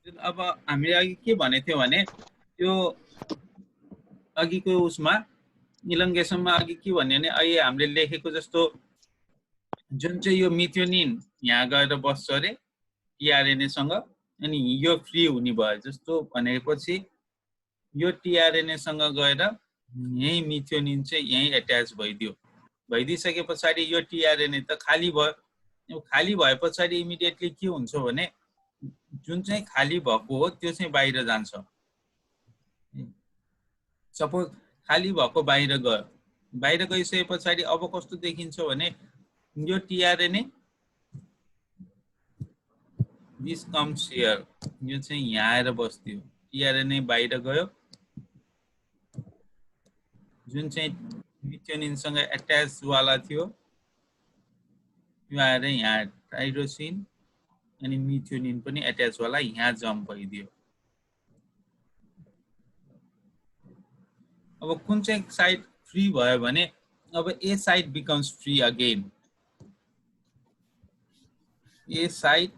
अब हामीले अघि के भनेको थियौँ भने त्यो अघिको उसमा इलङ्गेसनमा अघि के भन्यो भने अहिले हामीले लेखेको जस्तो जुन चाहिँ यो मिथ्योनिन यहाँ गएर बस्छ अरे टिआरएनए सँग अनि यो फ्री हुने भयो जस्तो भनेपछि यो टिआरएनए सँग गएर यही मिथ्योनिन चाहिँ यही एट्याच भइदिइसके पछाडि यो टिआरएनए त खाली भयो। खाली भए पछाडि इमिडिएटली के हुन्छ भने जुन चाहिँ खाली भएको हो त्यो चाहिँ बाहिर जान्छ। सपोज खाली भएको बाहिर गयो, बाहिर गइसके पछाडि अब कस्तो देखिन्छ भने यो टिआरएनए दिस कम्स हियर, यो चाहिँ यहाँ आएर बस्थ्यो। टिआरएनए बाहिर गयो, जुन चाहिँ मिथ्योनिनसँग एट्याच वाला थियो यो आएर यहाँ टाइरोसिन अनि मिथ्योनिन पनि एट्याच वाला यहाँ जम्प भइदियो। अब कुन चाहिँ साइड फ्री भयो भने अब ए साइड बिकम्स फ्री अगेन। ए साइड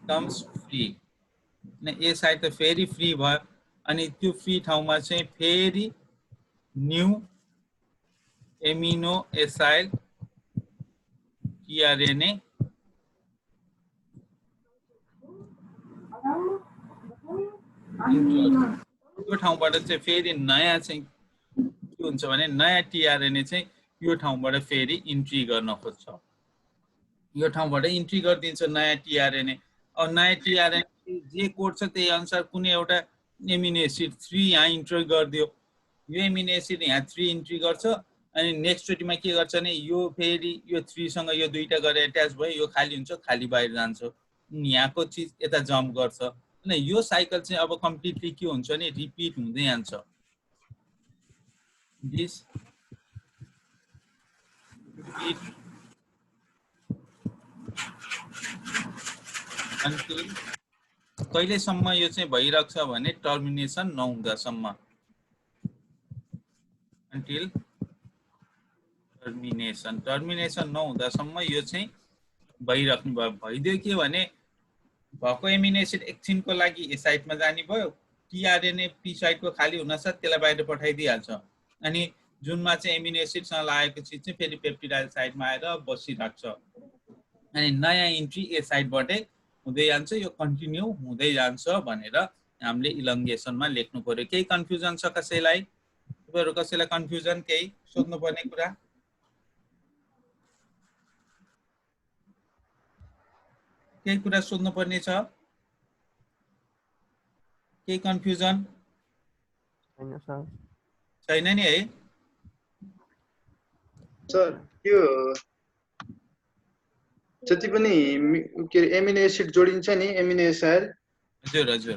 बिकम्स फ्री, ए साइड त फेरि फ्री भयो अनि त्यो फ्री ठाउँमा चाहिँ फेरि न्यू एमिनो एसाइड टिआरएनए त्यो ठाउँबाट चाहिँ फेरि नयाँ चाहिँ के हुन्छ भने नयाँ टिआरएनए चाहिँ यो ठाउँबाट फेरि इन्ट्री गर्न खोज्छ। यो ठाउँबाट इन्ट्री गरिदिन्छ नयाँ टिआरएनए। अब नयाँ टिआरएनए जे कोड छ त्यही अनुसार कुनै एउटा एमिनो एसिड 3 यहाँ इन्ट्री गरिदियो। यो एमिनो एसिड यहाँ 3 इन्ट्री गर्छ अनि नेक्स्टचोटिमा के गर्छ भने यो फेरि यो 3 सँग यो दुईटा गरेर एट्याच भयो, यो खाली हुन्छ, खाली बाहिर जान्छ, यहाँको चिज यता जम्प गर्छ। अनि यो साइकल चाहिँ अब कम्प्लिटली के हुन्छ भने रिपिट हुँदै जान्छ। दिस रिपिट अन्टिल कहिलेसम्म यो चाहिँ भइरहेको छ भने टर्मिनेसन नहुँदासम्म। अन्टिल टर्मिनेसन नहुँदासम्म यो चाहिँ भइराख्नु भयो। भइदियो के भने भएको एमिनो एसिड एकछिनको लागि ए साइडमा जाने भयो, टिआरएनए पी साइडको खाली हुनसाथ त्यसलाई बाहिर पठाइदिइहाल्छ अनि जुनमा चाहिँ एमिनो एसिडसँग लागेको चिज चाहिँ फेरि पेप्टिडाइल साइडमा आएर बसिराख्छ अनि नयाँ इन्ट्री ए साइडबाटै हुँदै जान्छ। यो कन्टिन्यू हुँदै जान्छ भनेर हामीले इलङ्गेसनमा लेख्नु पर्यो। केही कन्फ्युजन छ कसैलाई? तपाईँहरू कसैलाई कन्फ्युजन केही सोध्नुपर्ने कुरा? केही कुरा सोध्नुपर्ने छ? केही कन्फ्युजन छैन नि है? सर त्यो जति पनि के एमिनो एसिड जोडिन्छ नि एमिनो एसिड, हजुर हजुर,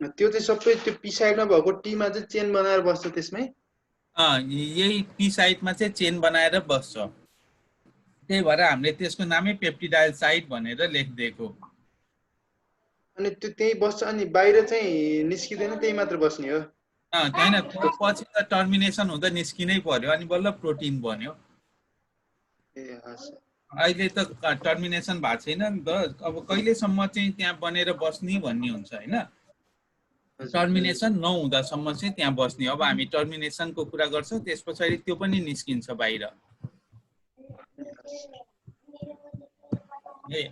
त्यो चाहिँ सबै त्यो पी साइडमा भएको टीमा चाहिँ चेन बनाएर बस्छ त्यसमै। यही पी साइडमा चाहिँ चेन बनाएर बस्छ, त्यही भएर हामीले त्यसको नामै पेप्टिडाइल साइड भनेर लेखिदिएको। अनि त्यो त्यही बस्छ अनि बाहिर चाहिँ निस्किदैन, त्यही मात्र बस्ने हो? हैन, पछि त टर्मिनेसन हुँदा निस्किनै पर्यो अनि बल्ल प्रोटिन बन्यो। ए हजुर, अहिले त टर्मिनेसन भएको छैन नि त, अब कहिलेसम्म चाहिँ त्यहाँ बनेर बस्ने भन्ने हुन्छ हैन। टर्मिनेसन नहुँदासम्म चाहिँ त्यहाँ बस्ने। अब हामी टर्मिनेसनको कुरा गर्छौँ, त्यस पछाडि त्यो पनि निस्किन्छ बाहिर।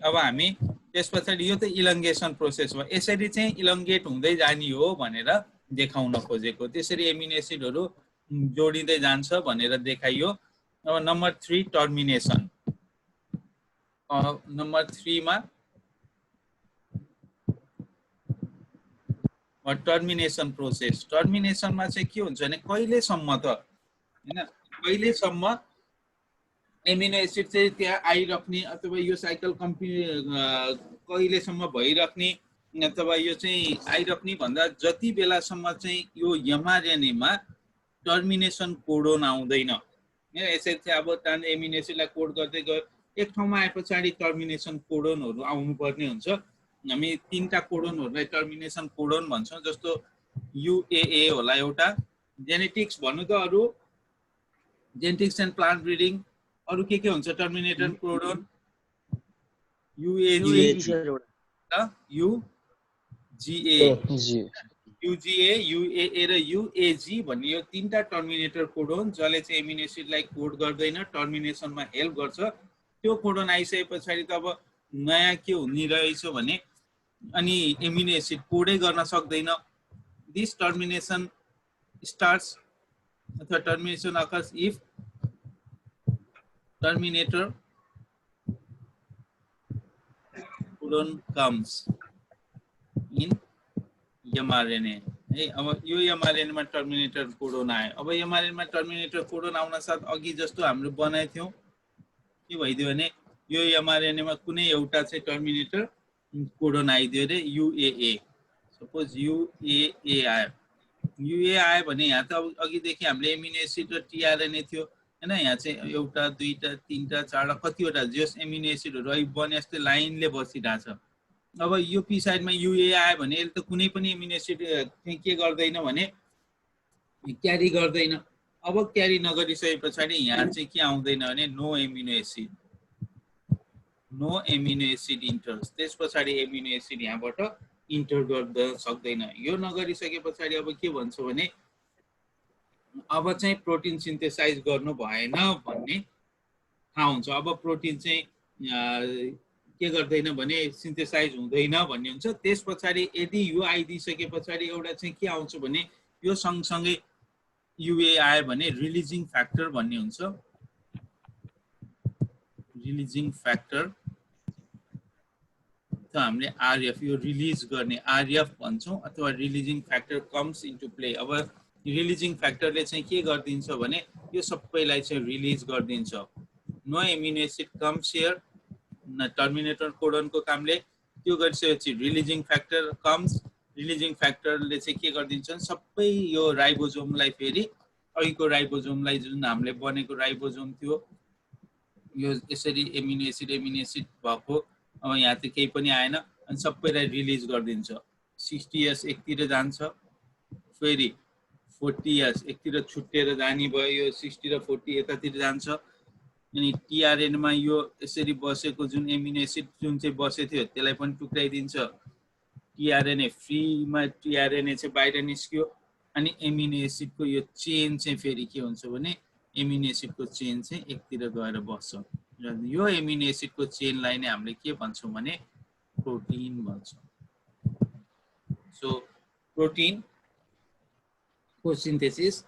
अब हामी त्यस पछाडि यो त इलङ्गेसन प्रोसेस हो। यसरी चाहिँ इलङ्गेट हुँदै जाने हो भनेर देखाउन खोजेको। त्यसरी एमिनो एसिडहरू जोडिँदै जान्छ भनेर देखाइयो। अब नम्बर 3 टर्मिनेसन। नम्बर 3 मा टर्मिनेसन प्रोसेस। टर्मिनेसनमा चाहिँ के हुन्छ भने कहिलेसम्म त हैन, कहिलेसम्म एमिनो एसिड चाहिँ त्यहाँ आइराख्ने अथवा यो साइकल कहिलेसम्म भइराख्ने अथवा यो चाहिँ आइराख्ने भन्दा जति बेलासम्म चाहिँ यो एमआरएनएमा टर्मिनेसन कोडोन आउँदैन। यसरी चाहिँ अब एमिनो एसिडलाई कोड गर्दै गयो, एक ठाउँमा आए पछाडि टर्मिनेसन कोडोनहरू आउनुपर्ने हुन्छ। हामी 3टा कोडोनहरूलाई टर्मिनेसन कोडोन भन्छौँ, जस्तो युएए होला एउटा, जेनेटिक्स भन्नु त अरू जेनेटिक्स एन्ड प्लान्ट ब्रिडिङ, अरू के हुन्छ टर्मिनेटर कोडोन? UAG सर एउटा UGA जी UGA UAA र UAG भन्ने यो तीनटा टर्मिनेटर कोड हुन् जसले चाहिँ एमिनो एसिडलाई कोड गर्दैन टर्मिनेसनमा हेल्प गर्छ त्यो कोडन आइसके पछाडी त अब नयाँ के हुने रहेछ भने अनि एमिनो एसिड कोडै गर्न सक्दैन दिस टर्मिनेसन स्टार्ट्स अथवा termination occurs if terminator codon comes in mRNA है अब यो mRNA मा टर्मिनेटर कोडन आयो अब mRNA मा टर्मिनेटर कोडन आउन साथ अघि जस्तो हामीले बनाएको थियौ के भइदियो भने यो mRNA मा कुनै एउटा चाहिँ टर्मिनेटर कोडन आइदियो रे UAA सपोज UAA आयो भने यहाँ त अघिदेखि हामीले एमिनो एसिड र टिआरएनए थियो हैन यहाँ चाहिँ एउटा दुईटा तीनटा चारवटा कतिवटा जस एमिनो एसिडहरु अहिले बने जस्तै लाइनले बसिरहेछ अब यो पी साइडमा युए आयो भने यसले त कुनै पनि एमिनो एसिड के गर्दैन भने क्यारी गर्दैन अब क्यारी नगरिसके पछाडी यहाँ चाहिँ के आउँदैन भने नो एमिनो एसिड इन्टर्स त्यस पछाडी एमिनो एसिड यहाँबाट इन्टर गर्न सक्दैन यो नगरिसके पछाडी अब के भन्छ भने अब चाहिँ प्रोटिन सिन्थेसाइज गर्नु भएन भन्ने थाहा हुन्छ अब प्रोटिन चाहिँ के गर्दैन भने सिन्थेसाइज हुँदैन भन्ने हुन्छ त्यस पछाडी यदि यो आइदिसके पछाडी एउटा चाहिँ के आउँछ भने यो सँगसँगै युए आयो भने रिलिजिङ फ्याक्टर भन्ने हुन्छ रिलिजिङ फ्याक्टर त हामीले आरएफ यो रिलिज गर्ने आरएफ भन्छौं अथवा releasing factor comes into play अब रिलिजिङ फ्याक्टरले चाहिँ के गर्दिन्छ भने यो सबैलाई चाहिँ रिलिज गर्दिन्छ no amino acid comes here terminator कोडनको कामले त्यो गरिसकेपछि रिलिजिङ फ्याक्टर कम्स रिलिजिङ फ्याक्टरले चाहिँ के गर्दिन्छ सबै यो राइबोसोमलाई फेरि अघिको राइबोसोमलाई जुन हामीले बनेको राइबोसोम थियो यो यसरी एमिनो एसिड भएको अब यहाँ त केही पनि आएन अनि सबैलाई रिलिज गरिदिन्छ 60s एकतिर जान्छ फेरि 40s एकतिर छुट्टेर जाने भयो यो 60 र 40 यतातिर जान्छ अनि टिआरएन मा यो यसरी बसेको जुन एमिनो एसिड जुन चाहिँ बसेको थियो त्यसलाई पनि टुक्राइदिन्छ टिआरएनए फ्रीमा टिआरएनए चाहिँ बाहिर निस्क्यो अनि एमिनो एसिडको यो चेन चाहिँ फेरि के हुन्छ भने एमिनो एसिडको चेन चाहिँ एकतिर गएर बस्छ र यो एमिनो एसिडको चेनलाई नै हामीले के भन्छौं भने प्रोटिन भन्छौं सो प्रोटिन को सिन्थेसिस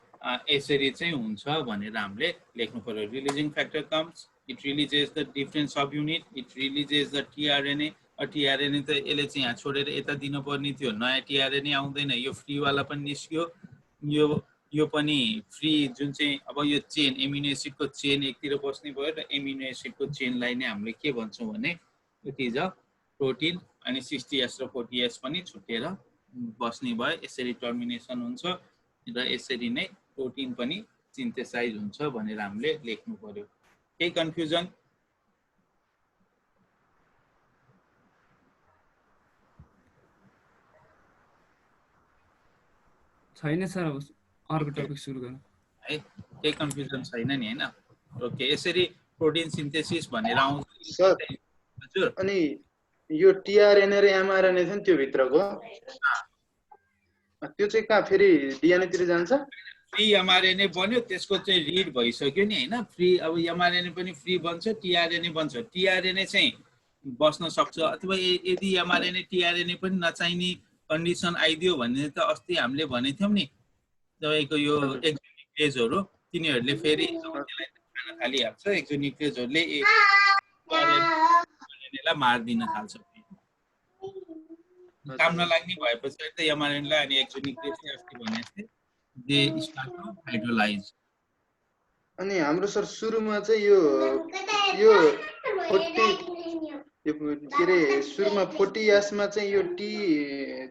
यसरी चाहिँ हुन्छ भनेर हामीले लेख्नु पर्यो releasing factor comes it releases the different subunit it releases the tRNA tRNA त यसले चाहिँ यहाँ छोडेर यता दिनुपर्ने थियो नयाँ टिआरएनए आउँदैन यो फ्री वाला पनि निस्क्यो यो पनि फ्री जुन चाहिँ अब यो चेन एमिनो एसिडको चेन एकतिर बस्ने भयो र एमिनो एसिडको चेनलाई नै हामीले के भन्छौं भने इट इज अ प्रोटिन अनि 60s र 40s पनि छुटेर बस्ने भयो यसरी टर्मिनेसन हुन्छ र यसरी नै प्रोटिन पनि सिन्थेसाइज हुन्छ भनेर हामीले लेख्नु पर्यो केही कन्फ्युजन छैन सर अब अर्को टपिक सुरु गरौँ है केही कन्फ्युजन छैन नि हैन ओके यसरी प्रोटिन सिन्थेसिस भनेर आउँछ सर हजुर अनि यो टिआरएनए र एमआरएनए छ नि त्यो भित्रको त्यो चाहिँ कहाँ फेरि डीएनए तिर जान्छ फ्री एमआरएनए बन्यो त्यसको चाहिँ रिड भइसक्यो नि हैन फ्री अब एमआरएनए पनि फ्री बन्छ टिआरएनए बन्छ टिआरएनए चाहिँ बस्न सक्छ अथवा यदि एमआरएनए टिआरएनए पनि नचाहिने कन्डिसन आइदियो भने त अस्ति हामीले भनेको थियौं नि तपाईको यो एक्सोन्युक्लियसहरु तिनीहरुले फेरि त्यसलाई खान थालिहाल्छ एक्सोन्युक्लियसहरुले एमआरएनएलाई मार्दिन थाल्छ काम नलाग्ने भएपछि त एमआरएनएलाई अनि एक्सोन्युक्लियसले अस्ति भने जस्तै दे स्टार्ट टु हाइड्रोलाइज अनि हाम्रो सर सुरुमा चाहिँ यो 40 यो के रे सुरुमा 40s मा चाहिँ यो टी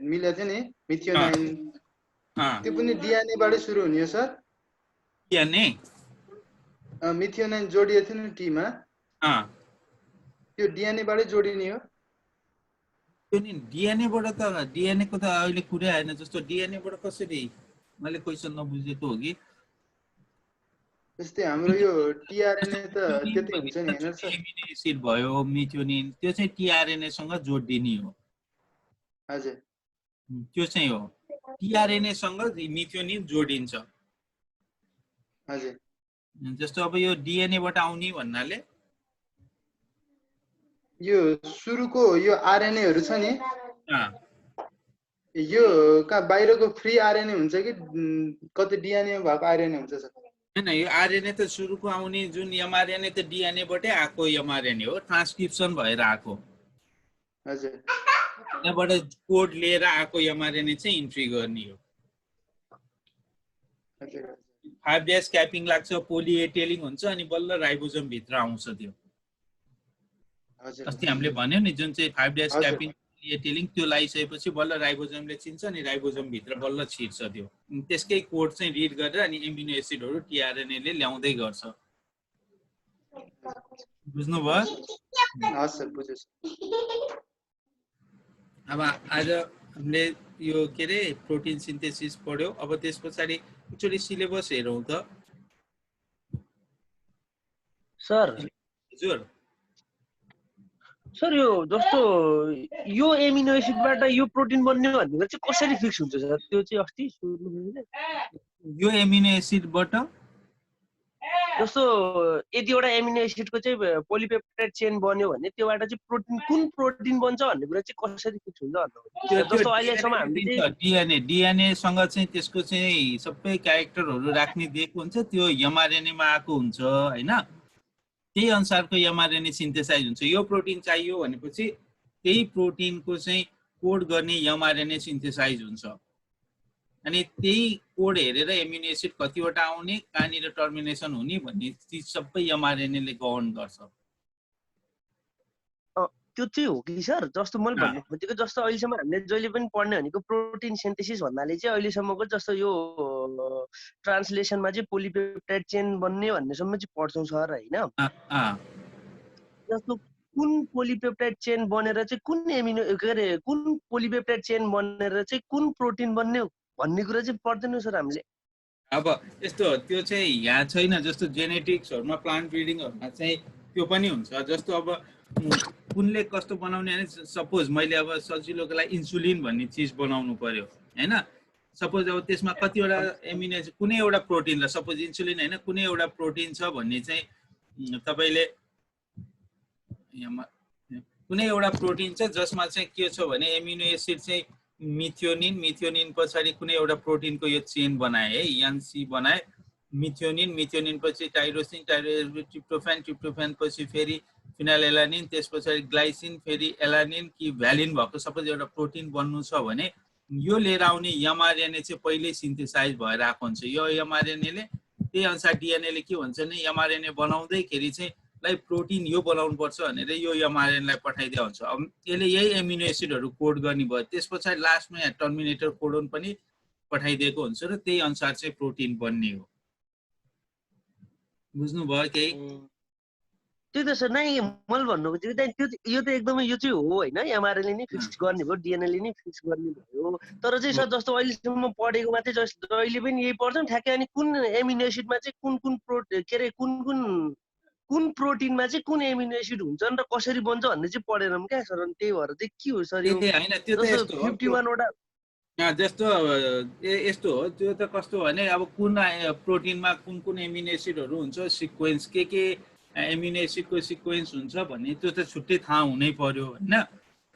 मिलेको थियो नि मिथियोनाइन त्यो पनि डीएनए बाटै सुरु हुने हो सर डीएनए मिथियोनाइन जोडिएको थियो नि टी मा त्यो डीएनए बाटै जोडिने हो त्यो नि डीएनए बाट त डीएनए को त अहिले कुरै आएन जस्तो डीएनए बाट कसरी मैले क्वेशन नबुझेको हो कि जस्तै हाम्रो यो टिआरएनए त त्यतै हुन्छ नि हैन सर? एमिनो एसिड भयो मिथ्योनिन त्यो चाहिँ टिआरएनए सँग जोडिदिने हो। हजुर त्यो चाहिँ हो टिआरएनए सँग मिथ्योनिन जोडिन्छ। हजुर जस्तो अब यो डिएनए बाट आउने भन्नाले यो सुरुको यो आरएनए हरू छ नि यो कहाँ बाहिरको फ्री आरएनए हुन्छ कि कतै डिएनए भएको आरएनए हुन्छ सर? हैन यो आरएनए त सुरुको आउने जुन एमआरएनए त डिएनए बाटै आएको एमआरएनए हो, ट्रान्सक्रिप्सन भएर आएको। हजुर त्यहाँबाट कोड लिएर आएको एमआरएनए चाहिँ इन्ट्री गर्ने हो। हजुर 5 डेज क्यापिङ लाग्छ, पोली ए टेलिङ हुन्छ अनि बल्ल राइबोसोम भित्र आउँछ त्यो। हजुर अस्ति हामीले भन्यो नि जुन चाहिँ 5 डेज हजुर। क्यापिङ ए टेलिङ त्यो लगाइसकेपछि बल्ल राइबोसोमले चिन्छ अनि राइबोसोम भित्र बल्ल छिर्छ त्यो। त्यसकै कोड चाहिँ रिड गरेर अनि एमिनो एसिडहरू टिआरएनए ले ल्याउँदै गर्छ। बुझ्नुभयो? हस् सर बुझेँ सर। अब आज हामीले यो के रे प्रोटिन सिन्थेसिस पढ्यो। अब त्यस पछाडि एकचोटि सिलेबस हेरौँ त सर। हजुर सर यो जस्तो यो एमिनो एसिडबाट यो प्रोटिन बन्ने भन्ने चाहिँ कसरी फिक्स हुन्छ सर? त्यो चाहिँ अस्ति यो एमिनो एसिडबाट जस्तो यदि एउटा एमिनो एसिडको चाहिँ पोलिपेप्टाइड चेन बन्यो भने त्योबाट चाहिँ प्रोटिन कुन प्रोटिन बन्छ भन्ने कुरा चाहिँ कसरी फिक्स हुन्छ भन्नु? जस्तो अहिलेसम्म हामीले डिएनए सँग चाहिँ त्यसको चाहिँ सबै क्यारेक्टरहरू राख्ने दिएको हुन्छ, त्यो एमआरएनए मा आएको हुन्छ हैन? त्यही अनुसारको एमआरएनए सिन्थेसाइज हुन्छ। यो प्रोटिन चाहियो भनेपछि त्यही प्रोटिनको चाहिँ कोड गर्ने एमआरएनए सिन्थेसाइज हुन्छ अनि त्यही कोड हेरेर एमिनो एसिड कतिवटा आउने, कहाँनिर टर्मिनेसन हुने भन्ने चिज सबै एमआरएनए ले गभर्न गर्छ। त्यो चाहिँ हो कि सर? जस्तो मैले भन्नु खोजेको जस्तो अहिलेसम्म हामीले जहिले पनि पढ्ने भनेको प्रोटिन सिन्थेसिस भन्नाले चाहिँ अहिलेसम्मको जस्तो यो ट्रान्सलेसनमा चाहिँ पोलिपेप्टाइड चेन बन्ने भन्नेसम्म चाहिँ पढ्छौँ सर हैन? जस्तो कुन पोलिपेप्टाइड चेन बनेर चाहिँ कुन एमिनो के अरे कुन पोलिपेप्टाइड चेन बनेर चाहिँ कुन प्रोटिन बन्ने भन्ने कुरा चाहिँ पढ्दैनौँ सर हामीले। अब यस्तो त्यो चाहिँ यहाँ छैन। जस्तो जेनेटिक्सहरुमा प्लान्ट ब्रिडिङहरुमा चाहिँ त्यो पनि हुन्छ। जस्तो अब कुनले कस्तो बनाउने भने सपोज मैले अब सजिलोको लागि इन्सुलिन भन्ने चीज बनाउनु पर्यो हैन? सपोज अब त्यसमा कतिवटा एमिनो एसिड कुनै एउटा प्रोटिन, सपोज इन्सुलिन हैन कुनै एउटा प्रोटिन छ भन्ने चाहिँ तपाईले कुनै एउटा प्रोटिन छ जसमा चाहिँ के छ भने एमिनो एसिड चाहिँ मिथ्योनिन, मिथ्योनिन पछाडि कुनै एउटा प्रोटिनको यो चेन बनाए है, एनसी बनाए, मिथ्योनिन, मिथ्योनिन पछि टाइरोसिन, टाइरोसिन ट्रिप्टोफान, ट्रिप्टोफान पछि फेरि फिनाइलएलानिन, त्यस पछाडि ग्लाइसिन, फेरि एलानिन कि भ्यालिन भएको सपोज एउटा प्रोटिन बन्नु छ भने यो लिएर आउने एमआरएनए चाहिँ पहिल्यै सिन्थेसाइज भएर आएको हुन्छ। यो एमआरएनए ले त्यही अनुसार डिएनए ले के भन्छ नि एमआरएनए बनाउँदैखेरि चाहिँ लाई प्रोटिन यो बनाउनु पर्छ भनेर यो एमआरएनए लाई पठाइदिया हुन्छ। अब यसले यही एमिनो एसिडहरू कोड गर्ने भयो। त्यसपछि लास्टमा यहाँ टर्मिनेटर कोडोन पनि पठाइदिएको हुन्छ र त्यही अनुसार चाहिँ प्रोटिन बन्ने हो। बुझ्नु भयो केही? त्यो त सर नै मैले भन्नु खोजेको त्यो यो त एकदमै यो चाहिँ हो हैन? एमआरएनए नै फिक्स गर्ने भयो, डिएनए ले नै फिक्स गर्ने भयो। तर चाहिँ सर जस्तो अहिलेसम्म पढेकोमा चाहिँ जहिले पनि यही पढ्छौँ ठ्याक्कै अनि कुन एमिनो एसिडमा चाहिँ कुन कुन के अरे कुन प्रोटिनमा चाहिँ कुन एमिनो एसिड हुन्छ र कसरी बन्छ भन्ने चाहिँ पढेनौँ क्या सर। अनि त्यही भएर चाहिँ के हो सर यो? हैन त्यो त यस्तो हो 51 वटा जस्तो यस्तो हो। त्यो त कस्तो भने अब कुन प्रोटिनमा कुन कुन एमिनो एसिडहरू हुन्छ, सिक्वेन्स के एमिनो एसिडको सिक्वेन्स हुन्छ भन्ने त्यो त छुट्टै थाहा हुनै पर्यो हैन?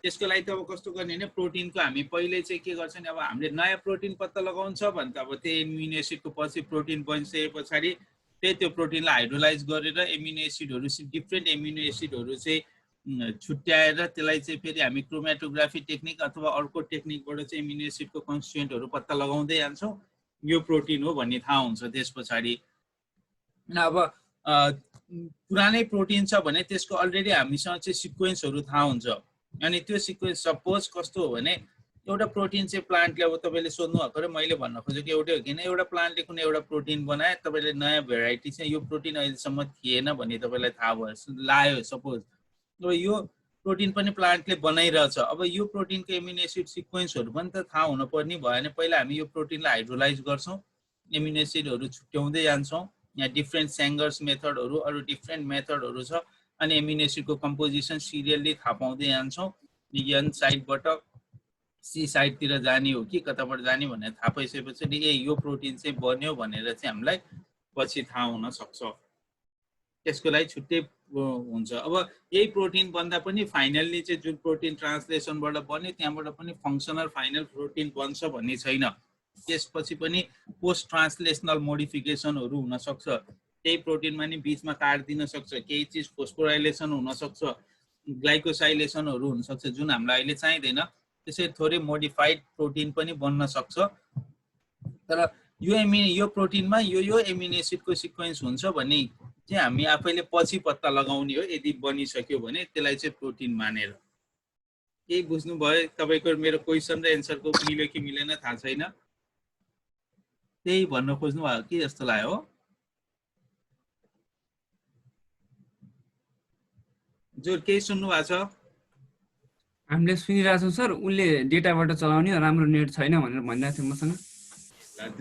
त्यसको लागि त अब कस्तो गर्ने भने प्रोटिनको हामी पहिले चाहिँ के गर्छ नि अब हामीले नयाँ प्रोटिन पत्ता लगाउँछ भने त अब त्यो एमिनो एसिडको पछि प्रोटिन बनिसके पछाडि त्यो प्रोटिनलाई हाइड्रोलाइज गरेर एमिनो एसिडहरू डिफ्रेन्ट एमिनो एसिडहरू चाहिँ छुट्याएर त्यसलाई चाहिँ फेरि हामी क्रोमेटोग्राफी टेक्निक अथवा अर्को टेक्निकबाट चाहिँ एमिनो एसिडको कन्स्टिट्युएन्टहरू पत्ता लगाउँदै जान्छौँ। यो प्रोटिन हो भन्ने थाहा हुन्छ त्यस पछाडि। अब पुरानै प्रोटिन छ भने त्यसको अलरेडी हामीसँग चाहिँ सिक्वेन्सहरू थाहा हुन्छ। अनि त्यो सिक्वेन्स सपोज कस्तो हो भने एउटा प्रोटिन चाहिँ प्लान्टले अब तपाईँले सोध्नु भएको र मैले भन्न खोजेको एउटै हो किन एउटा प्लान्टले कुनै एउटा प्रोटिन बनाए तपाईँले नयाँ भेराइटी चाहिँ यो प्रोटिन अहिलेसम्म थिएन भन्ने तपाईँलाई थाहा भयो लायो सपोज। अब यो प्रोटिन पनि प्लान्टले बनाइरहेछ। अब यो प्रोटिनको एमिनो एसिड सिक्वेन्सहरू पनि त थाहा हुनुपर्ने भयो भने पहिला हामी यो प्रोटिनलाई हाइड्रोलाइज गर्छौँ, एमिनो एसिडहरू छुट्याउँदै जान्छौँ यहाँ डिफ्रेन्ट स्याङ्गर्स मेथडहरू अरू डिफ्रेन्ट मेथडहरू छ अनि एमिनो एसिडको कम्पोजिसन सिरियल्ली थाहा पाउँदै जान्छौँ एन साइडबाट सी साइडतिर जाने हो कि कताबाट जाने भनेर थाहा पाइसकेपछि ए यो प्रोटिन चाहिँ बन्यो भनेर चाहिँ हामीलाई पछि थाहा हुन सक्छ त्यसको लागि छुट्टै हुन्छ अब यही प्रोटिन बन्दा पनि फाइनल्ली चाहिँ जुन प्रोटिन ट्रान्सलेसनबाट बन्यो त्यहाँबाट पनि फङ्सनल फाइनल प्रोटिन बन्छ भन्ने छैन त्यसपछि पनि पोस्ट ट्रान्सलेसनल मोडिफिकेसनहरू हुन सक्छ त्यही प्रोटिनमा नि बीचमा काट्दिन सक्छ केही चिज फोस्फोराइलेसन हुन सक्छ ग्लाइकोसाइलेसनहरू हुन सक्छ जुन हामीलाई अहिले चाहिँदैन त्यसै थोरै मोडिफाइड प्रोटिन पनि बन्न सक्छ तर यो प्रोटिनमा यो एमिनो एसिडको सिक्वेन्स हुन्छ भन्ने चाहिँ हामी आफैले पछि पत्ता लगाउने हो यदि बनिसक्यो भने त्यसलाई चाहिँ प्रोटिन मानेर केही बुझ्नुभयो तपाईको मेरो क्वेसन र एन्सरको मिल्यो कि मिलेन थाहा छैन त्यही भन्न खोज्नु भयो कि जस्तो लाग्यो जो केही सुन्नु भएको छ हामीले सुनिरहेको छौँ सर उनले डेटाबाट चलाउने राम्रो नेट छैन भनेर भनिरहेको थियो मसँग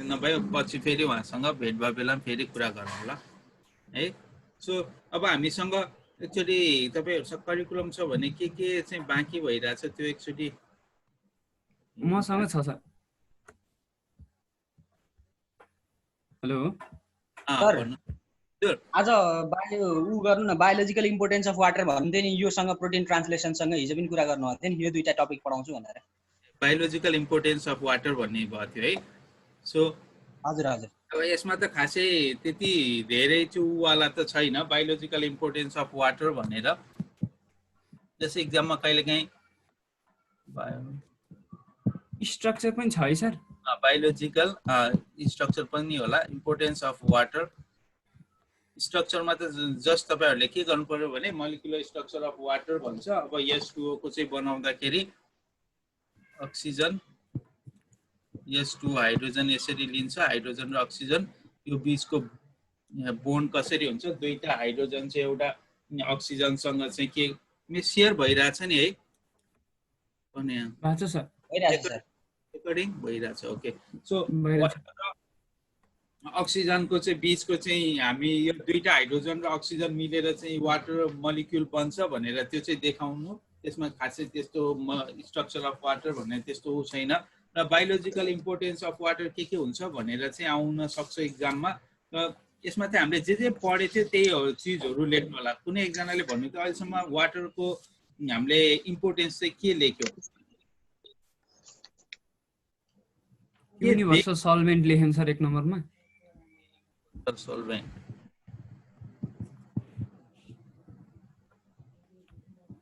नभए पछि फेरि उहाँसँग भेट भए बेला फेरि कुरा गरौँ होला है सो अब हामीसँग एकचोटि तपाईँहरूसँग करिकुलम छ भने के चाहिँ बाँकी भइरहेछ त्यो एकचोटि मसँग छ सर हेलो आज ऊ गर्नु न बायोलोजिकल इम्पोर्टेन्स अफ वाटर भन्दै नि योसँग प्रोटिन ट्रान्सलेसनसँग हिजो पनि कुरा गर्नु भएको थियो नि यो दुईटा टपिक पढाउँछु भनेर बायोलोजिकल इम्पोर्टेन्स अफ वाटर भन्ने भएको थियो है सो हजुर हजुर अब यसमा त खासै त्यति धेरै चुवाला त छैन बायोलोजिकल इम्पोर्टेन्स अफ वाटर भनेर जस्तै एक्जाममा कहिलेकाहीँ स्ट्रक्चर पनि छ है सर बायोलोजिकल स्ट्रक्चर पनि होला इम्पोर्टेन्स अफ वाटर स्ट्रक्चरमा त जस्ट तपाईहरुले के गर्नु पर्यो भने मोलिकुलर स्ट्रक्चर अफ वाटर भन्छ अब H2O को चाहिँ बनाउँदाखेरि अक्सिजन H2 हाइड्रोजन यसरी लिन्छ हाइड्रोजन र अक्सिजन यो बीचको बोन्ड कसरी हुन्छ दुईटा हाइड्रोजन चाहिँ एउटा अक्सिजन सँग चाहिँ के शेयर भइराछ नि है अनि बाचा सर भइराछ सर रेकर्डिङ भइराछ ओके सो अक्सिजन को चाहिँ बीचको चाहिँ हामी यो दुईटा हाइड्रोजन र अक्सिजन मिलेर चाहिँ वाटर मोलिक्युल बन्छ भनेर त्यो चाहिँ देखाउनु त्यसमा खासै त्यस्तो स्ट्रक्चर अफ वाटर भन्ने त्यस्तो छैन र बायोलोजिकल इम्पोर्टेन्स अफ वाटर के हुन्छ भनेर चाहिँ आउन सक्छ एक्जाममा र यसमा चाहिँ हामीले जे पढे थियो त्यही चीजहरु लेख्नु होला कुनै एकजनाले भन्नु त अहिलेसम्म वाटरको हामीले इम्पोर्टेन्स चाहिँ के लेख्यो युनिभर्सल सल्भेन्ट लेख्यौं सर एक नम्बरमा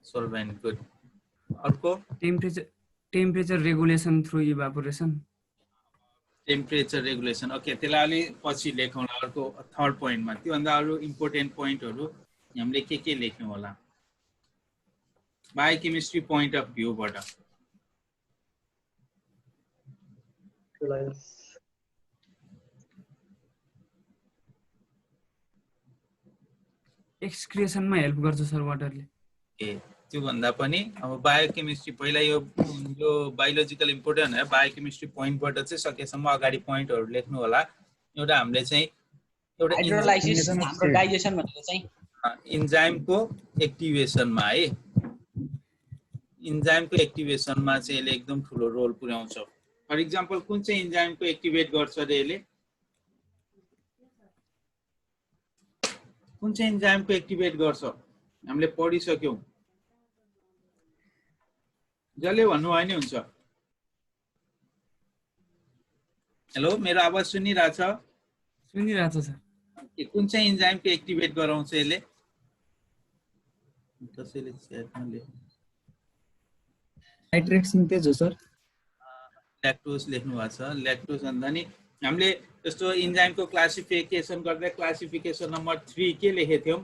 solvent good अर्को temperature regulation through evaporation temperature regulation okay त्यसलाई अलि पछि लेखौँला अर्को थर्ड पोइन्टमा त्यो भन्दा अरु इम्पोर्टेन्ट पोइन्टहरु हामीले के लेख्नु होला बायोकेमिस्ट्री पोइन्ट अफ भ्यू बाट एक्सक्रिएसनमा हेल्प गर्छ सर वाटरले ए त्यो भन्दा पनि अब बायोकेमिस्ट्री पहिला यो बायोलोजिकल इम्पोर्टेन्ट है बायोकेमिस्ट्री पोइन्टबाट चाहिँ सकेसम्म अगाडि पोइन्टहरु लेख्नु होला एउटा हामीले चाहिँ एउटा हाइड्रोलाइसिस हाम्रो डाइजेसन भनेको चाहिँ इन्जाइमको एक्टिभेसनमा है इन्जाइमको एक्टिभेसनमा चाहिँ यसले एकदम ठूलो रोल पुर्याउँछ फर एक्जाम्पल कुन चाहिँ इन्जाइमको एक्टिभेट गर्छ रे यसले कुन चाहिँ इन्जाइमको एक्टिभेट गर्छ हामीले पढिसक्यौं जसले भन्नु भए नि हुन्छ हेलो मेरो आवाज सुनिरहेछ सर कुन चाहिँ इन्जाइमको एक्टिभेट गराउँछ यसले कसैले च्याटमा लेख्नु नाइट्रेट सिन्थेज हो सर ल्याक्टोज लेख्नु भएको छ ल्याक्टोज भन्दा नि हामीले जस्तो इन्जाइमको क्लासिफिकेसन गर्दा क्लासिफिकेसन नम्बर 3 के लेखेको थियौं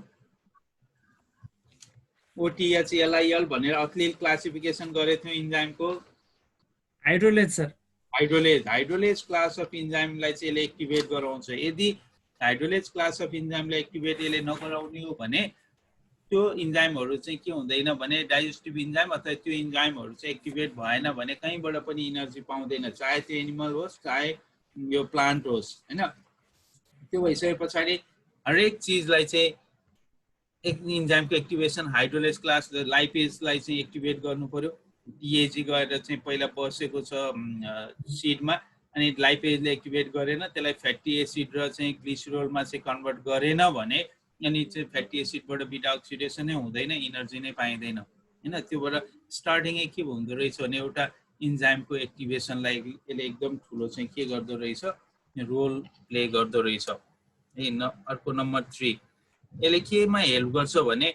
OTH LIL भनेर अक्लिल क्लासिफिकेसन गरेको थियौं इन्जाइमको hydrolase sir hydrolase class of इन्जाइमलाई चाहिँ यसले एक्टिभेट गराउँछ यदि हाइड्रोलेज क्लास अफ इन्जाइमलाई एक्टिभेट यसले नगराउने हो भने त्यो इन्जाइमहरु चाहिँ के हुँदैन भने डाइजेस्टिभ इन्जाइम अथवा त्यो इन्जाइमहरु चाहिँ एक्टिभेट भएन भने कहीँबाट पनि एनर्जी पाउँदैन चाहे त्यो एनिमल होस् चाहे यो प्लान्ट होस् हैन त्यो भइसके पछाडी हरेक चिजलाई चाहिँ एक इन्जाइमको एक्टिभेसन हाइड्रोलेज क्लास लाइपेजलाई चाहिँ एक्टिभेट गर्नु पर्यो। डिएजी गएर चाहिँ पहिला बसेको छ सिडमा, अनि लाइपेजले एक्टिभेट गरेन, त्यसलाई फ्याटी एसिड र चाहिँ ग्लिसरोलमा चाहिँ कन्भर्ट गरेन भने अनि चाहिँ फ्याटी एसिडबाट बिटा अक्सिडेसन नै हुँदैन, इनर्जी नै पाइँदैन हैन। त्योबाट स्टार्टिङै के हुँदो रहेछ भने एउटा इन्जाइमको एक्टिभेसनलाई यसले एकदम ठुलो चाहिँ के गर्दो रहेछ, रोल प्ले गर्दो रहेछ। अर्को नम्बर 3 यसले केमा हेल्प गर्छ भने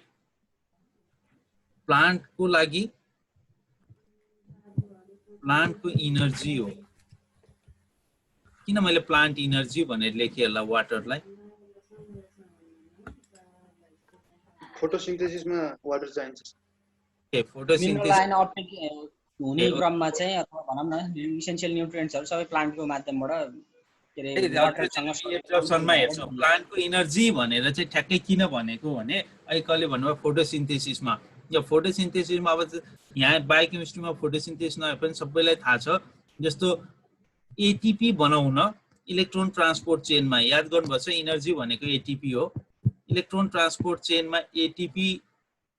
प्लान्टको लागि प्लान्टको इनर्जी हो। किन मैले प्लान्ट इनर्जी भनेर लेखेँ होला वाटरलाई? फोटोसिन्थेसिसमा वाटर चाहिन्छ। ए फोटोसिन्थेसिस मिनरल आयन अपटेक हुने क्रममा चाहिँ अथवा भनौँ न इसेन्शियल न्युट्रिएन्ट्सहरु सबै प्लान्टको माध्यमबाट के रे वाटरसँग हेर्छौँ। प्लान्टको इनर्जी भनेर चाहिँ ठ्याक्कै किन भनेको भने अहिले भन्नुभयो फोटोसिन्थेसिसमा। यो फोटोसिन्थेसिसमा अब यहाँ बायोकेमिस्ट्रीमा फोटोसिन्थेसिस नभए पनि सबैलाई थाहा छ, जस्तो एटीपी बनाउन इलेक्ट्रोन ट्रान्सपोर्ट चेनमा याद गर्नुपर्छ, इनर्जी भनेको एटीपी हो। इलेक्ट्रोन ट्रान्सपोर्ट चेनमा एटीपी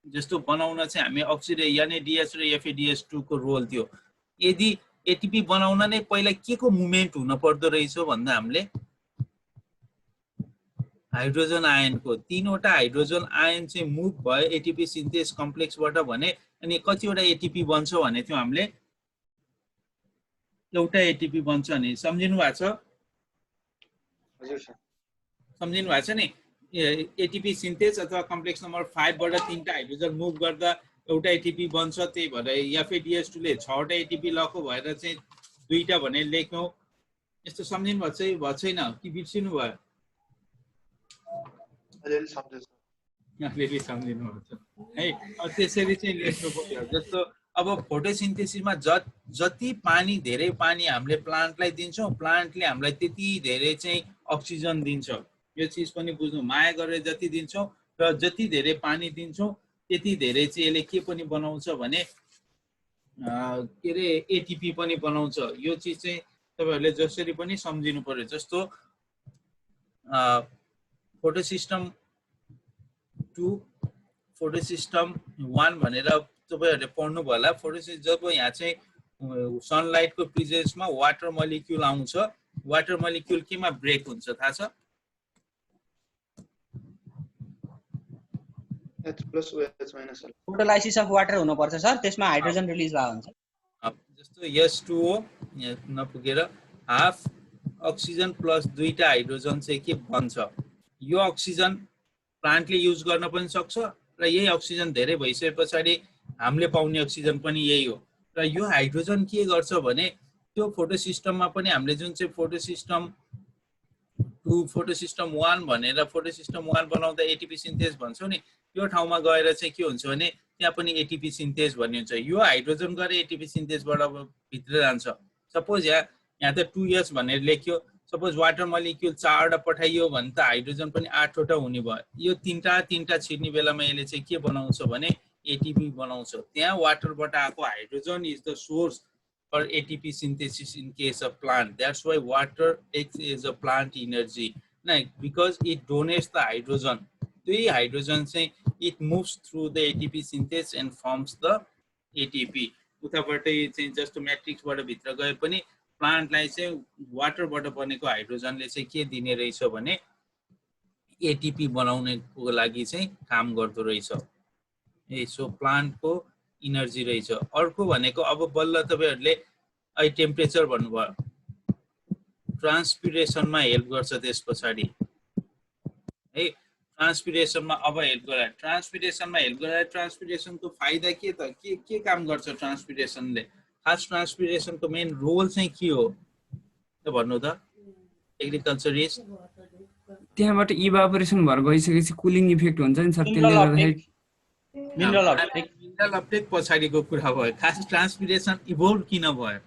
जस्तो बनाउन चाहिँ हामी अक्सिडेज यानी डीएच र एफएडीएच2 को रोल थियो। यदि एटीपी बनाउन नै पहिला के को मुभमेन्ट हुन पर्दो रहेछ भन्दा हामीले हाइड्रोजन आयनको 3वटा हाइड्रोजन आयन चाहिँ मुभ भयो एटीपी सिन्थेस कम्प्लेक्सबाट भने, अनि कतिवटा एटीपी बन्छ भने थियो हामीले एउटा एटीपी बन्छ नि। सम्झिनु भएको छ? हजुर सर सम्झिनु भएको छ नि? एटीपी सिन्थेस अथवा कम्प्लेक्स नम्बर 5 बाट 3टा हाइड्रोजन मुभ गर्दा एउटा एटीपी बन्छ। त्यही भएर एफएडीएच2 ले 6वटा एटीपी लको भएर चाहिँ 2टा भनेर लेख्यौं। यस्तो सम्झिनु भएको छैन कि बिर्सिनु भयो? अलिअलि सम्झिनु भएको छ है। त्यसरी चाहिँ लेख्नु पर्यो। जस्तो अब फोटोसिन्थेसिसमा जति पानी धेरै पानी हामीले प्लान्टलाई दिन्छौँ, प्लान्टले हामीलाई त्यति धेरै चाहिँ अक्सिजन दिन्छ। यो चीज पनि बुझ्नु, माया गरेर जति दिन्छौँ र जति धेरै पानी दिन्छौँ त्यति धेरै चाहिँ यसले के पनि बनाउँछ भने के रे एटीपी पनि बनाउँछ। यो चीज चाहिँ तपाईहरुले जसरी पनि सम्झिनु पर्यो। जस्तो फोटोसिस्टम 2 फोटोसिस्टम 1 भनेर तपाईहरुले पढ्नु भयो होला। फोटोसिस्टम जब यहाँ चाहिँ सनलाइटको प्रेजेन्समा वाटर मोलिक्युल आउँछ, वाटर मोलिक्युल केमा ब्रेक हुन्छ थाहा छ? H plus OH minus L. Photolysis of water हुनु पर्छ सर, त्यसमा हाइड्रोजन रिलिज भएको हुन्छ। जस्तो H2O नपुगेर हाफ अक्सिजन प्लस 2टा हाइड्रोजन चाहिँ के बन्छ। यो अक्सिजन प्लान्टले युज गर्न पनि सक्छ र यही अक्सिजन धेरै भइसकेपछि हामीले पाउने अक्सिजन पनि यही हो। र यो हाइड्रोजन के गर्छ भने त्यो फोटोसिस्टममा पनि हामीले जुन चाहिँ फोटोसिस्टम 2 फोटोसिस्टम 1 भनेर फोटोसिस्टम 1 बनाउँदा एटीपी सिन्थेस भन्छौँ नि, यो ठाउँमा गएर चाहिँ के हुन्छ भने त्यहाँ पनि एटीपी सिन्थेस भन्ने हुन्छ। यो हाइड्रोजन गएर एटीपी सिन्थेसबाट भित्र जान्छ। सपोज यहाँ त 2s भनेर लेख्यो, सपोज वाटर मोलिक्युल 4वटा पठाइयो भने त हाइड्रोजन पनि 8वटा हुने भयो। यो तीनटा छिर्ने बेलामा यसले चाहिँ के बनाउँछ भने एटीपी बनाउँछ। त्यहाँ वाटरबाट आएको hydrogen is the source for ATP synthesis in case of plant. That's why water acts as a plant energy. Like, because it donates the hydrogen. The hydrogen say it moves through the ATP synthesis and forms the ATP. उताबाटै चाहिँ जस्तो म्याट्रिक्सबाट भित्र गए पनि प्लान्टलाई चाहिँ वाटरबाट बनेको हाइड्रोजनले चाहिँ के दिने रहेछ भने एटीपी बनाउनको लागि चाहिँ काम गर्दो रहेछ। सो प्लान्टको इनर्जी रहेछ। अर्को भनेको अब बल्ल तपाईहरुले अहिले टेम्परेचर भन्नुभयो, ट्रान्सपिरेसनमा हेल्प गर्छ त्यसपछि है। ट्रान्सपिरेसनमा अब हेल्प गरायो, ट्रान्सपिरेसनमा हेल्प गरायो। ट्रान्सपिरेसनको फाइदा के त के काम गर्छ ट्रान्सपिरेसनले? खास ट्रान्सपिरेसनको मेन रोल चाहिँ के हो त भन्नु त? एग्रिकल्चर इज त्यहाँबाट इभापोरेसन भएर गइसकेपछि कुलिङ इफेक्ट हुन्छ नि सर, त्यसले गर्दाखेरि मिनरल अपटेक मिनरल अपटेक पछाडिको कुरा भयो। खास ट्रान्सपिरेसन इभोल्भ किन भयो?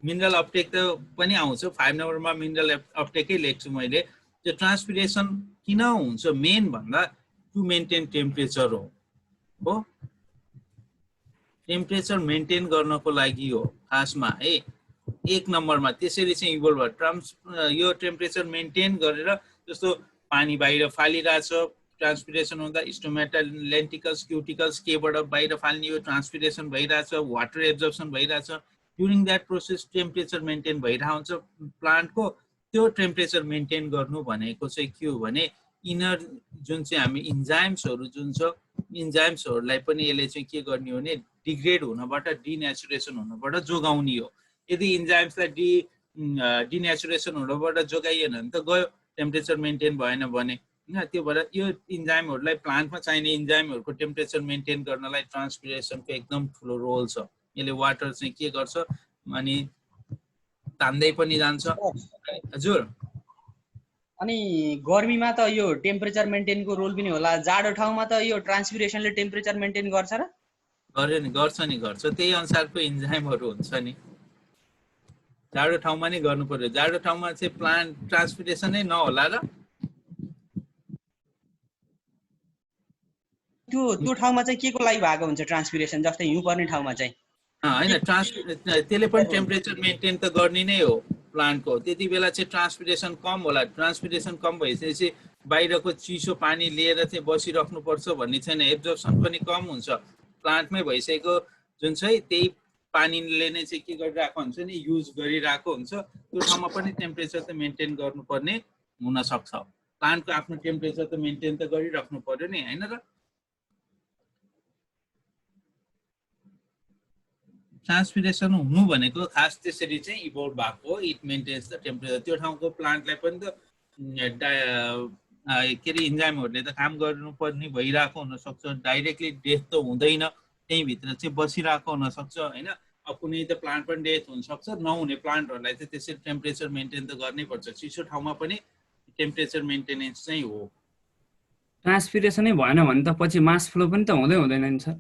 मिनरल अपटेक त पनि आउँछ, 5 नम्बरमा मिनरल अपटेकै लेख्छु मैले। त्यो ट्रान्सपिरेसन किन हुन्छ मेन भन्दा टु मेन्टेन टेम्परेचर हो। टेम्परेचर मेन्टेन गर्नको लागि हो खासमा है। 1 नम्बरमा त्यसरी चाहिँ इभोल्भ भयो। यो टेम्परेचर मेन्टेन गरेर जस्तो पानी बाहिर फालिरहेछ ट्रान्सपिरेसन हुँदा स्टोमेटा लेन्टिकल्स क्युटिकल्स केबाट बाहिर फाल्ने यो ट्रान्सपिरेसन भइरहेछ वाटर एब्जर्प्सन भइरहेछ during that process temperature maintain भइरहेको हुन्छ प्लान्टको त्यो टेम्परेचर मेन्टेन गर्नु भनेको चाहिँ के हो भने इनर जुन चाहिँ हामी इन्जाइम्सहरू जुन छ इन्जाइम्सहरूलाई पनि यसले चाहिँ के गर्ने हो भने डिग्रेड हुनबाट डिनेचुरेसन हुनबाट जोगाउने हो यदि इन्जाइम्सलाई डिनेचुरेसन हुनबाट जोगाइएन भने त गयो टेम्परेचर मेन्टेन भएन भने होइन त्यो भएर यो इन्जाइमहरूलाई प्लान्टमा चाहिने इन्जाइमहरूको टेम्परेचर मेन्टेन गर्नलाई ट्रान्सपिरेसनको एकदम ठुलो रोल छ यसले वाटर चाहिँ के गर्छ अनि तान्दै पनि जान्छ हजुर अनि गर्मीमा त यो टेम्परेचर मेन्टेनको रोल पनि होला जाडो ठाउँमा त यो ट्रान्सपिरेसनले टेम्परेचर मेन्टेन गर्छ र गर्छ त्यही अनुसारको इन्जाइमहरू हुन्छ नि जाडो ठाउँमा नै गर्नु पर्यो जाडो ठाउँमा चाहिँ प्लान्ट ट्रान्सपिरेसनै नहोला र त्यो ठाउँमा चाहिँ के को लागि भएको हुन्छ ट्रान्सपिरेसन जस्तै हिउँ पर्ने ठाउँमा चाहिँ हैन त्यसले पनि टेम्परेचर मेन्टेन त गर्ने नै हो प्लान्टको त्यति बेला चाहिँ ट्रान्सपिरेसन कम होला ट्रान्सपिरेसन कम भइसकेपछि बाहिरको चिसो पानी लिएर चाहिँ बसिराख्नु पर्छ भन्ने छैन एब्जर्प्सन पनि कम हुन्छ प्लान्टमै भइसकेको जुन चाहिँ त्यही पानीले नै चाहिँ के गरिरहेको हुन्छ नि युज गरिरहेको हुन्छ त्यो ठाउँमा पनि टेम्परेचर त मेन्टेन गर्नुपर्ने हुन सक्छ प्लान्टको आफ्नो टेम्परेचर त मेन्टेन त गरिराख्नु पर्यो नि हैन र ट्रान्सपिरेसन हुनु भनेको खास त्यसरी चाहिँ इभोल्भ भएको इट मेन्टेन्स द टेम्परेचर त्यो ठाउँको प्लान्टलाई पनि त के अरे इन्जाइमहरूले त काम गर्नुपर्ने भइरहेको हुनसक्छ डाइरेक्टली डेथ त हुँदैन त्यहीँभित्र चाहिँ बसिरहेको हुनसक्छ होइन अब कुनै त प्लान्ट पनि डेथ हुनसक्छ नहुने प्लान्टहरूलाई चाहिँ त्यसरी टेम्परेचर मेन्टेन त गर्नै पर्छ चिसो ठाउँमा पनि टेम्परेचर मेन्टेनेन्स चाहिँ हो ट्रान्सपिरेसनै भएन भने त पछि मास फ्लो पनि त हुँदैन नि सर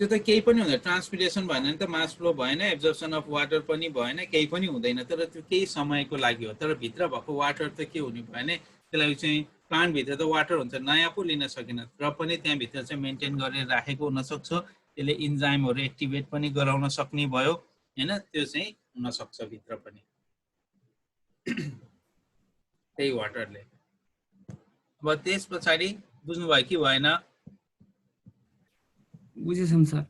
त्यो त केही पनि हुँदैन ट्रान्सपिरेसन भएन भने त मास फ्लो भएन एब्जर्प्सन अफ वाटर पनि भएन केही पनि हुँदैन तर त्यो केही समयको लागि हो तर भित्र भएको वाटर त के हुने भयो भने त्यसलाई चाहिँ प्लान्टभित्र त वाटर हुन्छ नयाँ पो लिन सकिन र पनि त्यहाँभित्र चाहिँ मेन्टेन गरेर राखेको हुनसक्छ त्यसले इन्जाइमहरू एक्टिभेट पनि गराउन सक्ने भयो होइन त्यो चाहिँ हुनसक्छ भित्र पनि त्यही वाटरले अब त्यस पछाडि बुझ्नुभयो कि भएन बुझेछौँ सर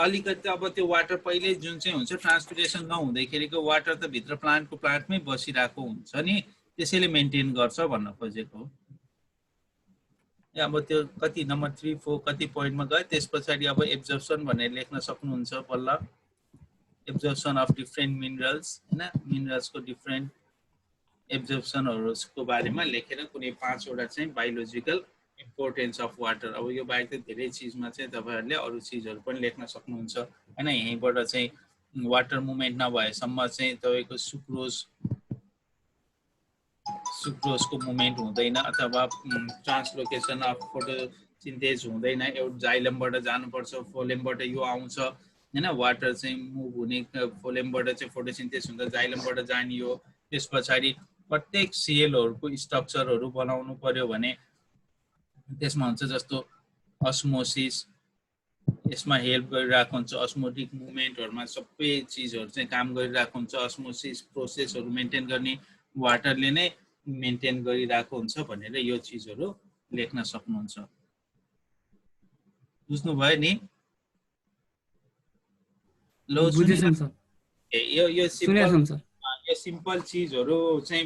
अलिकति अब त्यो वाटर पहिले जुन चाहिँ हुन्छ ट्रान्सपिरेसन नहुँदैखेरिको वाटर त भित्र प्लान्टमै बसिरहेको हुन्छ नि त्यसैले मेन्टेन गर्छ भन्न खोजेको अब त्यो कति नम्बर 3, 4 कति पोइन्टमा गयो त्यस पछाडि अब एब्जर्प्सन भनेर लेख्न सक्नुहुन्छ बल्ल एब्जर्प्सन अफ डिफ्रेन्ट मिनरल्स हैन मिनरल्सको डिफ्रेन्ट एब्जर्प्सनहरूको बारेमा लेखेर कुनै 5 वटा चाहिँ बायोलोजिकल इम्पोर्टेन्स अफ वाटर अब यो बाहेक त धेरै चिजमा चाहिँ तपाईहरुले अरु चिजहरु पनि लेख्न सक्नुहुन्छ हैन यहीँबाट चाहिँ वाटर मुभमेन्ट नभएसम्म चाहिँ तपाईको सुक्रोजको मुभमेन्ट हुँदैन अथवा ट्रान्सलोकेसन अफ फोटोसिन्थेज हुँदैन एउटा जाइलमबाट जानुपर्छ फोलेमबाट यो आउँछ हैन वाटर चाहिँ मुभ हुने फोलेमबाट चाहिँ फोटोसिन्थेज हुँदा जाइलमबाट जाने हो त्यसपछि प्रत्येक सेलहरुको स्ट्रक्चरहरु बनाउनु पर्यो भने त्यसमा हुन्छ जस्तो अस्मोसिस यसमा हेल्प गरिरहेको हुन्छ अस्मोटिक मुभमेन्टहरुमा सबै चीजहरु चाहिँ काम गरिरहेको हुन्छ अस्मोसिस प्रोसेसहरु मेन्टेन गर्ने वाटरले नै मेन्टेन गरिरहेको हुन्छ भनेर यो चीजहरु लेख्न सक्नुहुन्छ बुझ्नु भयो नि लो बुझेछौं सर यो सुनेछौं सर यो सिम्पल चीजहरु चाहिँ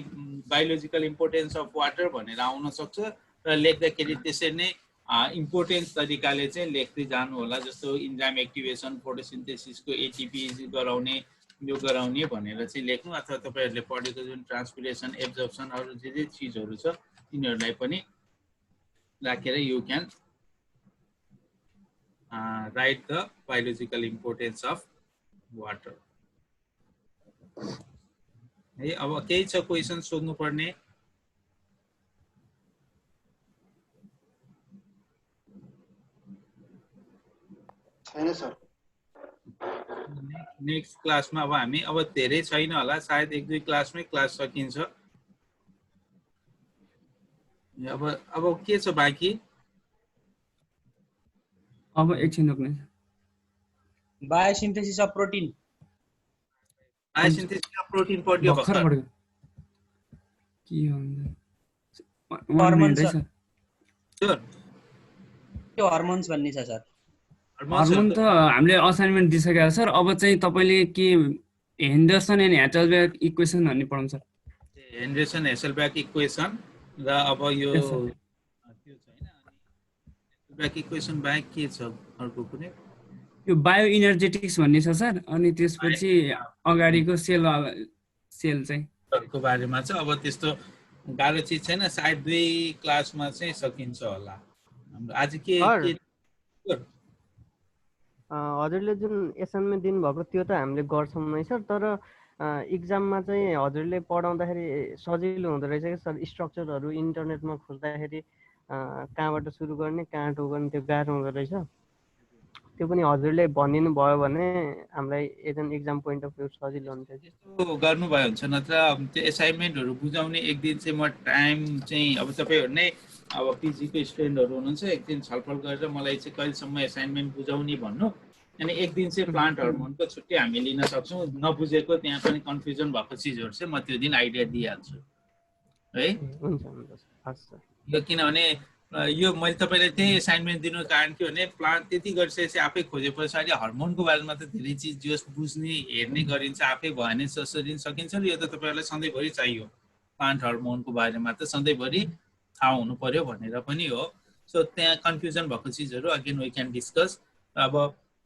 बायोलोजिकल इम्पोर्टेन्स अफ वाटर भनेर आउन सक्छ र लेख्दाखेरि त्यसरी नै इम्पोर्टेन्स तरिकाले चाहिँ लेख्दै जानु होला जस्तो इन्जाइम एक्टिभेसन फोटोसिन्थेसिसको एटीपी गराउने यो गराउने भनेर चाहिँ लेख्नु अथवा तपाईहरुले पढेको जुन ट्रान्सपिरेसन एब्जर्प्सन अरु जे चीजहरु छ तिनीहरुलाई पनि राखेर you can write the biological importance of water है अब केही छ क्वेशन सोध्नु पर्ने छैन सर नेक्स्ट क्लासमा अब हामी अब धेरै छैन होला सायद 1-2 क्लासमै क्लास सकिन्छ अब के छ बाँकी अब एकछिन रोक्नु बायोसिन्थेसिस अफ प्रोटिन बायोसिन्थेसिस अफ प्रोटिन पढ्यो भर्खर के हो 1 मिनेट है Hormones, सर। Sure. त्यो हर्मोन्स भन्ने छ सर। हर्मोन त हामीले असाइनमेन्ट दिइसकेको सर। अब चाहिँ तपाईँले के हेन्डरसन एन्ड ह्याटलबर्ग इक्वेसन भन्ने पढाउनु सर। हेन्डरसन हेसलबर्ग इक्वेसन र अब यो Yes, sir. त्यो छैन, अनि हेसलबर्ग इक्वेसन बाहेक के छ अर्को कुनै? यो बायो इनर्जेटिक्स भन्ने छ सर। अनि त्यसपछि अगाडिको सेल चाहिँ को बारेमा छ। अब त्यस्तो गाह्रो चिज छैन, सायद 2 क्लासमा चाहिँ सकिन्छ होला। हाम्रो आज के हजुरले जुन एसाइनमेन्ट दिनुभएको त्यो त हामीले गर्छौँ नै सर, तर इक्जाममा चाहिँ हजुरले पढाउँदाखेरि सजिलो हुँदो रहेछ कि सर। स्ट्रक्चरहरू इन्टरनेटमा खोज्दाखेरि कहाँबाट सुरु गर्ने कहाँ टो गर्ने त्यो गाह्रो हुँदो रहेछ। त्यो पनि हजुरले भनिदिनु भयो भने हामीलाई as an exam point of view सजिलो हुन्थ्यो। त्यस्तो गर्नुभयो हुन्छ, नत्र त्यो एसाइनमेन्टहरू बुझाउने एक दिन चाहिँ म टाइम चाहिँ अब तपाईँहरू नै अब पिजीको स्टुडेन्टहरू हुनुहुन्छ, एक दिन छलफल गरेर मलाई चाहिँ कहिलेसम्म एसाइनमेन्ट बुझाउने भन्नु, अनि एक दिन चाहिँ प्लान्ट हर्मोनको छुट्टी हामी लिन सक्छौँ। नबुझेको त्यहाँ पनि कन्फ्युजन भएको चिजहरू चाहिँ म त्यो दिन आइडिया दिइहाल्छु है। हुन्छ हुन्छ हस् सर। यो किनभने यो मैले तपाईँलाई त्यही एसाइनमेन्ट दिनुको कारण के भने प्लान्ट त्यति गरिसकेपछि आफै खोजे पछाडि हर्मोनको बारेमा त धेरै चिज जो बुझ्ने हेर्ने गरिन्छ, आफै भयो भने ससरी सकिन्छ। र यो त तपाईँहरूलाई सधैँभरि चाहियो, प्लान्ट हर्मोनको बारेमा त सधैँभरि थाहा हुनु पर्यो भनेर पनि हो। सो त्यहाँ कन्फ्युजन भएको चिजहरू अगेन वी क्यान डिस्कस। अब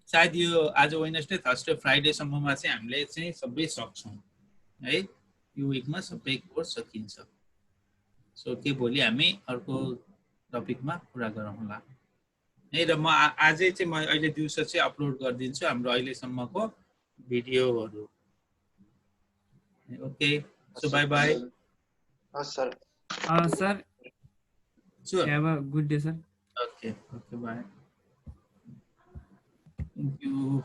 सायद यो आज वेडनेसडे थर्सडे फ्राइडेसम्ममा चाहिँ हामीले चाहिँ सबै सक्छौँ है। यो विकमा सबै कोर्स सकिन्छ। सो के भोलि हामी अर्को टपिकमा कुरा गरौँला है। र म आजै चाहिँ म अहिले दिउँसो चाहिँ अपलोड गरिदिन्छु हाम्रो अहिलेसम्मको भिडियोहरू। Okay, so bye bye. हस् sir. Sir have a good day sir. Okay okay bye, thank you.